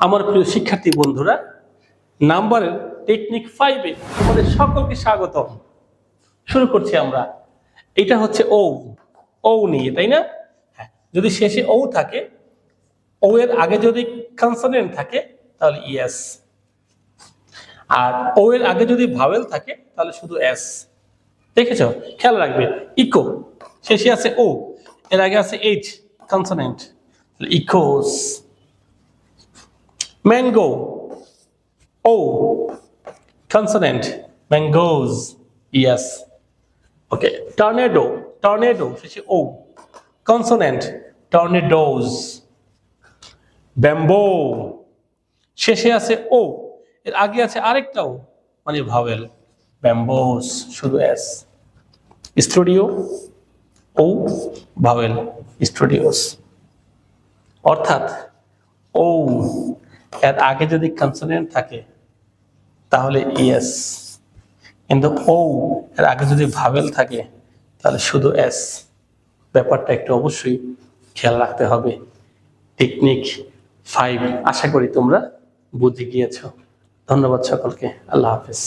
আমার প্রিয় শিক্ষার্থী বন্ধুরা, নাম্বারের টেকনিক 5-এ তোমাদের সকলকে স্বাগতম। শুরু করছি আমরা। এটা হচ্ছে ও নিয়ে, তাই না? হ্যাঁ, যদি শেষে ও থাকে, ও এর আগে যদি কনসোনেন্ট থাকে তাহলে ইয়েস, আর ও এর আগে যদি ভাওয়েল থাকে তাহলে শুধু এস। দেখেছো? খেয়াল রাখবে। ইকো শেষে আছে ও, এর আগে আছে H consonant, echoes. Mango O consonant, mangoes, yes. Okay, tornado শেষে O consonant, tornadoes. Bamboo শেষে আছে O, এর আগে আছে আরেকটা O, মানে ভাওয়েল, bamboos শুধু S. Studio O vowel, studios. অর্থাৎ ও এর আগে যদি কনসোনেন্ট থাকে তাহলে ইয়েস, কিন্তু ও এর আগে যদি ভাওয়েল থাকে তাহলে শুধু এস। ব্যাপারটা একটু অবশ্যই খেয়াল রাখতে হবে। টেকনিক 5 আশা করি তোমরা বুঝে গিয়েছো। ধন্যবাদ সকলকে। আল্লাহ হাফেজ।